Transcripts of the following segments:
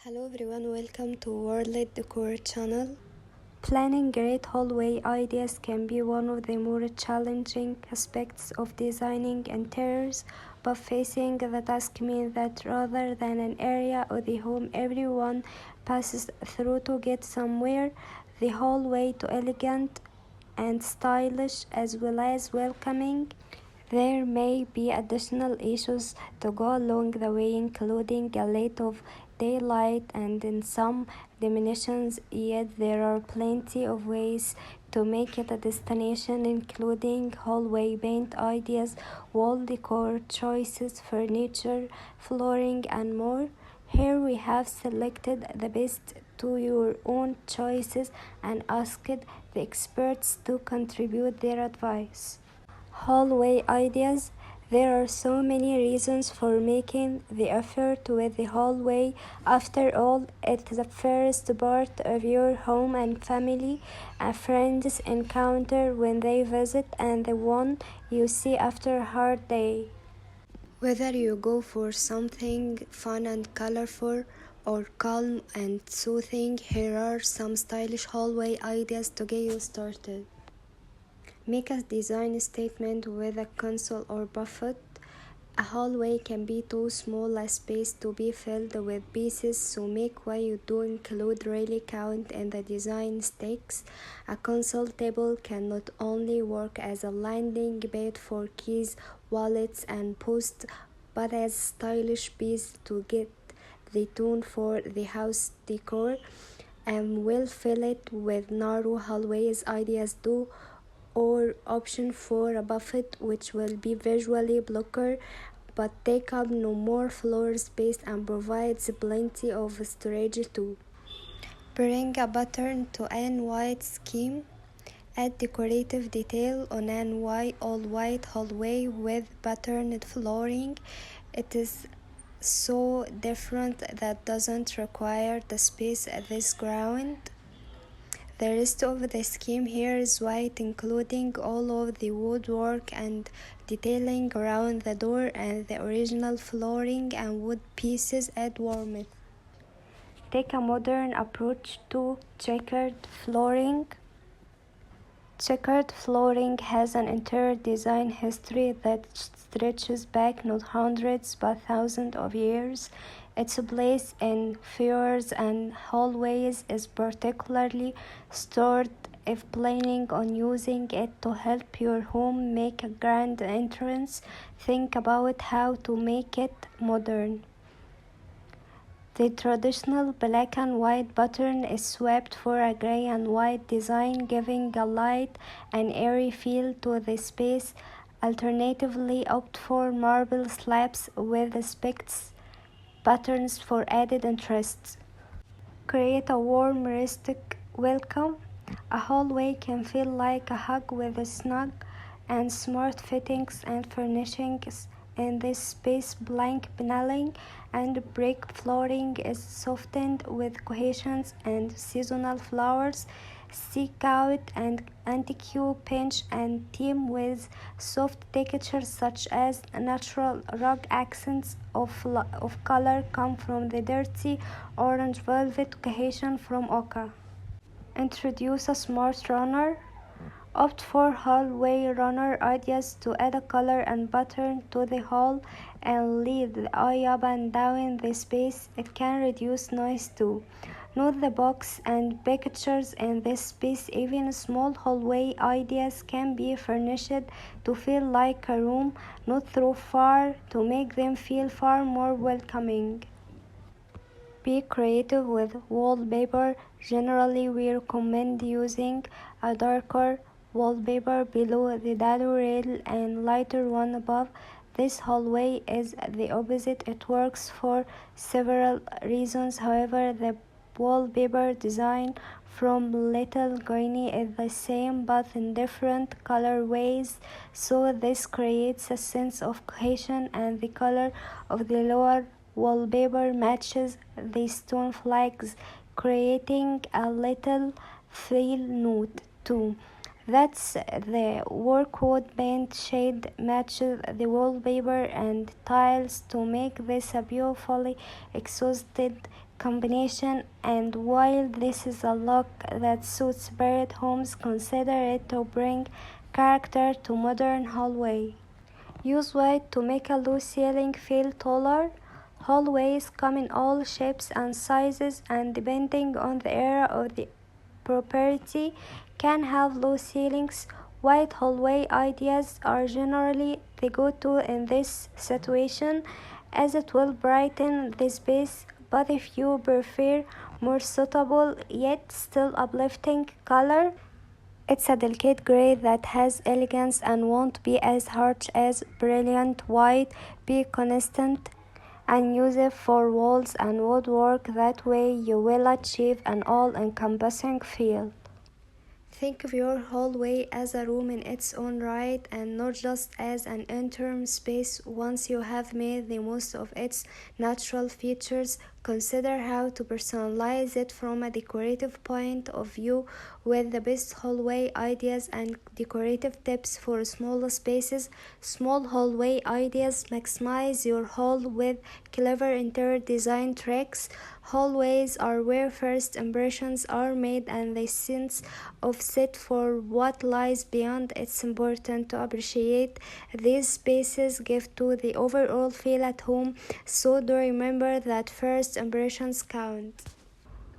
Hello everyone, welcome to World Decor channel. Planning great hallway ideas can be one of the more challenging aspects of designing interiors, but facing the task means that rather than an area of the home everyone passes through to get somewhere, the hallway to elegant and stylish as well as welcoming. There may be additional issues to go along the way, including a lack of daylight and in some dimensions, yet there are plenty of ways to make it a destination, including hallway paint ideas, wall decor choices, furniture, flooring, and more. Here we have selected the best to your own choices and asked the experts to contribute their advice. Hallway ideas. There are so many reasons for making the effort with the hallway. After all, it's the first part of your home and family and friends encounter when they visit, and the one you see after a hard day. Whether you go for something fun and colorful or calm and soothing, here are some stylish hallway ideas to get you started. Make a design statement with a console or buffet. A hallway can be too small a space to be filled with pieces, so make what you do include really count in the design stakes. A console table can not only work as a landing pad for keys, wallets, and posts, but as a stylish piece to get the tone for the house decor, and will fill it with narrow hallways ideas too, or option for a buffet, which will be visually blocker but take up no more floor space and provides plenty of storage too. Bring a pattern to an white scheme. Add decorative detail on an all-white hallway with patterned flooring. It is so different that doesn't require the space at this ground. The rest of the scheme here is white, including all of the woodwork and detailing around the door and the original flooring and wood pieces add warmth. Take a modern approach to checkered flooring. Checkered flooring has an interior design history that stretches back not hundreds but thousands of years. Its place in foyers and hallways is particularly stored if planning on using it to help your home make a grand entrance. Think about how to make it modern. The traditional black and white pattern is swapped for a gray and white design, giving a light and airy feel to the space. Alternatively, opt for marble slabs with specks patterns for added interest. Create a warm, rustic welcome. A hallway can feel like a hug with snug and smart fittings and furnishings. In this space, blank paneling and brick flooring is softened with cohesions and seasonal flowers. Seek out an antique pinch and theme with soft textures such as natural rug. Accents of color come from the dirty orange velvet cohesion from ochre. Introduce a smart runner. Opt for hallway runner ideas to add a color and pattern to the hall and lead the eye up and down the space. It can reduce noise too. Note the box and pictures in this space. Even small hallway ideas can be furnished to feel like a room, not too far, to make them feel far more welcoming. Be creative with wallpaper. Generally, we recommend using a darker wallpaper below the dado rail and lighter one above. This hallway is the opposite. It works for several reasons. However, the wallpaper design from Little Greenie is the same but in different colorways, so this creates a sense of cohesion, and the color of the lower wallpaper matches the stone flags, creating a little feel note too. That's the workwood paint shade matches the wallpaper and tiles to make this a beautifully exhausted combination, and while this is a look that suits period homes, consider it to bring character to modern hallway. Use white to make a low ceiling feel taller. Hallways come in all shapes and sizes, and depending on the area of the property can have low ceilings. White hallway ideas are generally the go-to in this situation, as it will brighten the space. But if you prefer more suitable yet still uplifting color, it's a delicate gray that has elegance and won't be as harsh as brilliant white. Be consistent and use it for walls and woodwork. That way you will achieve an all-encompassing feel. Think of your hallway as a room in its own right and not just as an interim space. Once you have made the most of its natural features, consider how to personalize it from a decorative point of view with the best hallway ideas and decorative tips for smaller spaces. Small hallway ideas maximize your hall with clever interior design tricks. Hallways are where first impressions are made and the sense of set for what lies beyond. It's important to appreciate these spaces give to the overall feel at home, so do remember that first impressions count.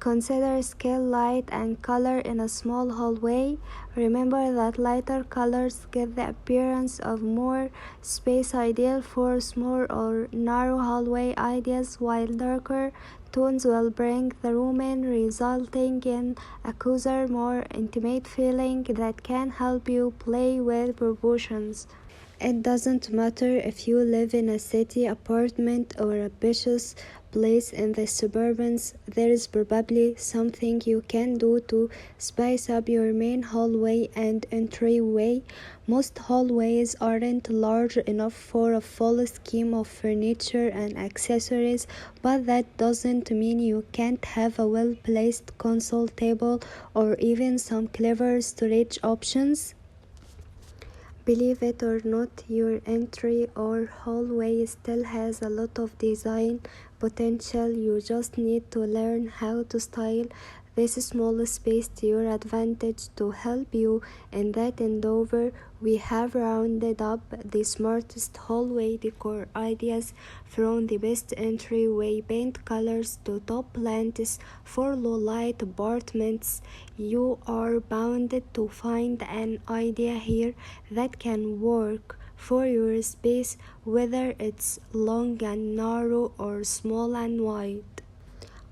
Consider scale, light, and color in a small hallway. Remember that lighter colors give the appearance of more space, ideal for small or narrow hallway ideas, while darker tones will bring the room in, resulting in a cozier, more intimate feeling that can help you play with proportions. It doesn't matter if you live in a city apartment or a precious place in the suburbs, there is probably something you can do to spice up your main hallway and entryway. Most hallways aren't large enough for a full scheme of furniture and accessories, but that doesn't mean you can't have a well-placed console table or even some clever storage options. Believe it or not, your entry or hallway still has a lot of design potential. You just need to learn how to style this small space to your advantage. To help you in that endeavor, we have rounded up the smartest hallway decor ideas, from the best entryway paint colors to top plants for low-light apartments. You are bound to find an idea here that can work for your space, whether it's long and narrow or small and wide.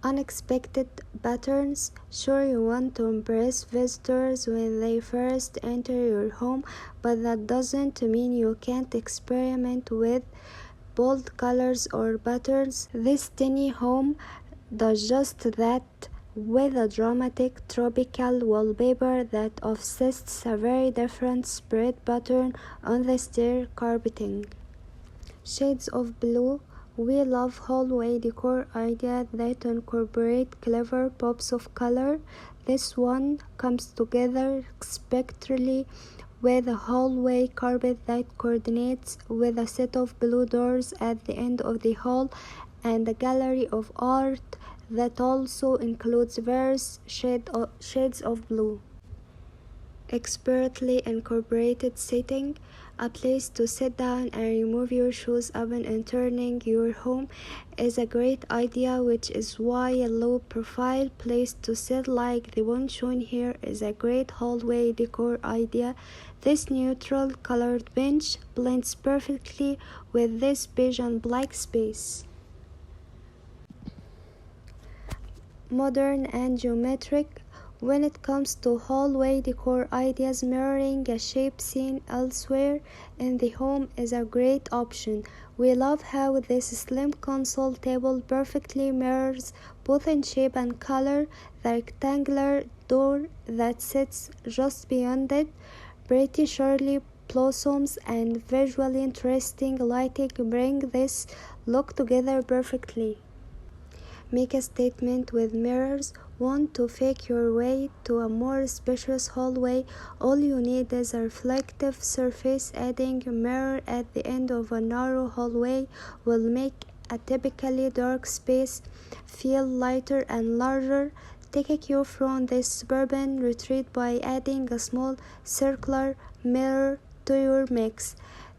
Unexpected patterns. Sure, you want to impress visitors when they first enter your home, but that doesn't mean you can't experiment with bold colors or patterns. This tiny home does just that, with a dramatic tropical wallpaper that offsets a very different spread pattern on the stair carpeting. Shades of blue. We love hallway decor ideas that incorporate clever pops of color. This one comes together spectrally with a hallway carpet that coordinates with a set of blue doors at the end of the hall and a gallery of art that also includes various shades of blue. Expertly incorporated seating, a place to sit down and remove your shoes upon entering your home is a great idea, which is why a low-profile place to sit like the one shown here is a great hallway decor idea. This neutral colored bench blends perfectly with this beige and black space. Modern and geometric. When it comes to hallway decor ideas, mirroring a shape seen elsewhere in the home is a great option. We love how this slim console table perfectly mirrors, both in shape and color, the rectangular door that sits just beyond it. Pretty Shirley blossoms and visually interesting lighting bring this look together perfectly. Make a statement with mirrors. Want to fake your way to a more spacious hallway? All you need is a reflective surface. Adding a mirror at the end of a narrow hallway will make a typically dark space feel lighter and larger. Take a cue from this suburban retreat by adding a small circular mirror to your mix.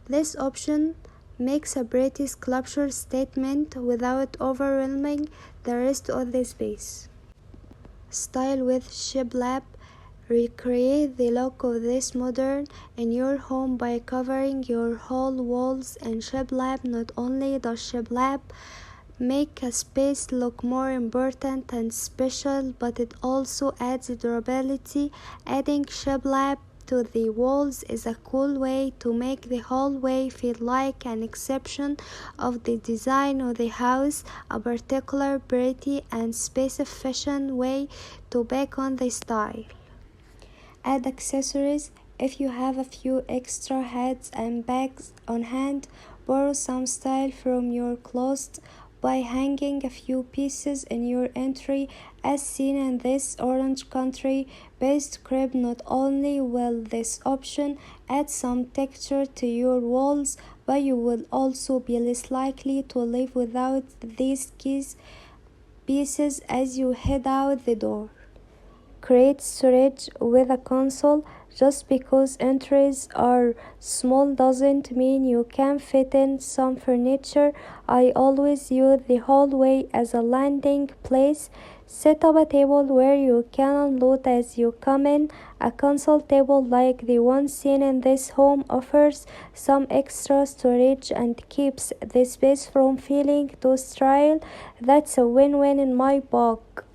This option makes a pretty sculpture statement without overwhelming the rest of the space. Style with shiplap. Recreate the look of this modern in your home by covering your whole walls in shiplap. Not only does shiplap make a space look more important and special, but it also adds durability. Adding shiplap to the walls is a cool way to make the hallway feel like an exception of the design of the house, a particular pretty and space-efficient way to back on the style. Add accessories. If you have a few extra hats and bags on hand, borrow some style from your closet by hanging a few pieces in your entry, as seen in this orange country based crib. Not only will this option add some texture to your walls, but you will also be less likely to live without these pieces as you head out the door. Create storage with a console. Just because entries are small doesn't mean you can fit in some furniture. I always use the hallway as a landing place. Set up a table where you can unload as you come in. A console table like the one seen in this home offers some extra storage and keeps the space from feeling too sterile. That's a win-win in my book.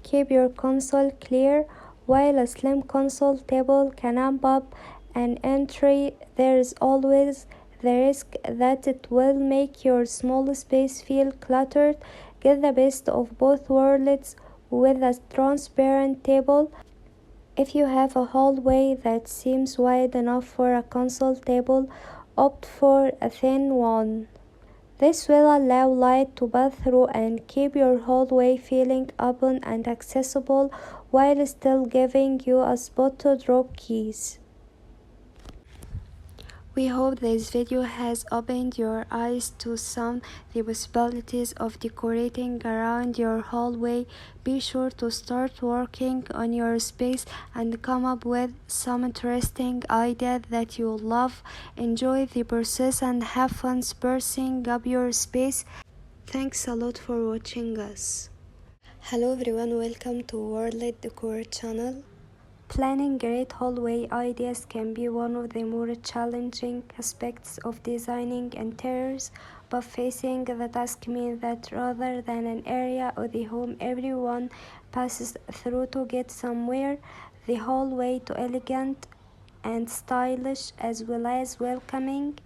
Keep your console clear. While a slim console table can amp up an entry, there is always the risk that it will make your small space feel cluttered. Get the best of both worlds with a transparent table. If you have a hallway that seems wide enough for a console table, opt for a thin one. This will allow light to pass through and keep your hallway feeling open and accessible while still giving you a spot to drop keys. We hope this video has opened your eyes to some the possibilities of decorating around your hallway. Be sure to start working on your space and come up with some interesting ideas that you'll love. Enjoy the process and have fun sprucing up your space. Thanks a lot for watching us. Hello everyone, welcome to World Decor channel. Planning great hallway ideas can be one of the more challenging aspects of designing interiors, but facing the task means that rather than an area of the home everyone passes through to get somewhere, the hallway to elegant and stylish as well as welcoming.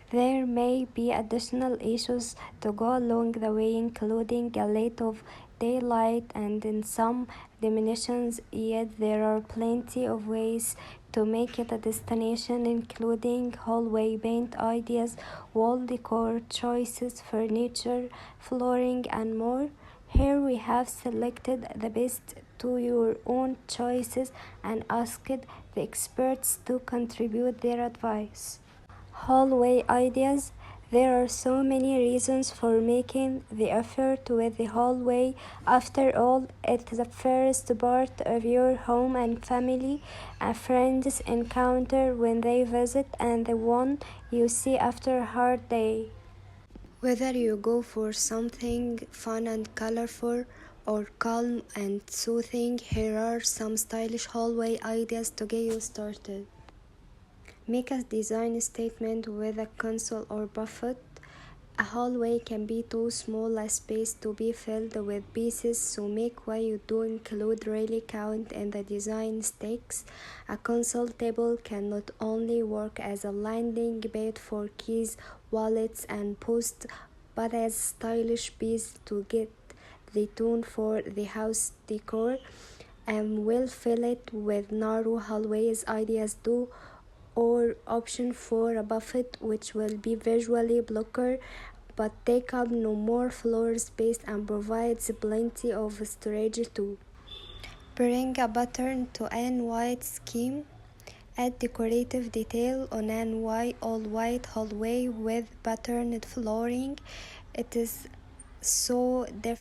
There may be additional issues to go along the way, including a lack of daylight and in some dimensions, yet there are plenty of ways to make it a destination, including hallway paint ideas, wall decor choices, furniture, flooring, and more. Here we have selected the best to your own choices and asked the experts to contribute their advice. Hallway ideas. There are so many reasons for making the effort with the hallway. After all, it's the first part of your home and family and friends encounter when they visit, and the one you see after a hard day. Whether you go for something fun and colorful or calm and soothing, here are some stylish hallway ideas to get you started. Make a design statement with a console or buffet. A hallway can be too small a space to be filled with pieces, so make what you do include really count in the design stakes. A console table can not only work as a landing pad for keys, wallets, and posts, but as a stylish piece to get the tone for the house decor, and will fill it with narrow hallways ideas too, or option for a buffet, which will be visually blocker but take up no more floor space and provides plenty of storage too. Bring a pattern to an white scheme. Add decorative detail on an all-white hallway with patterned flooring. It is so different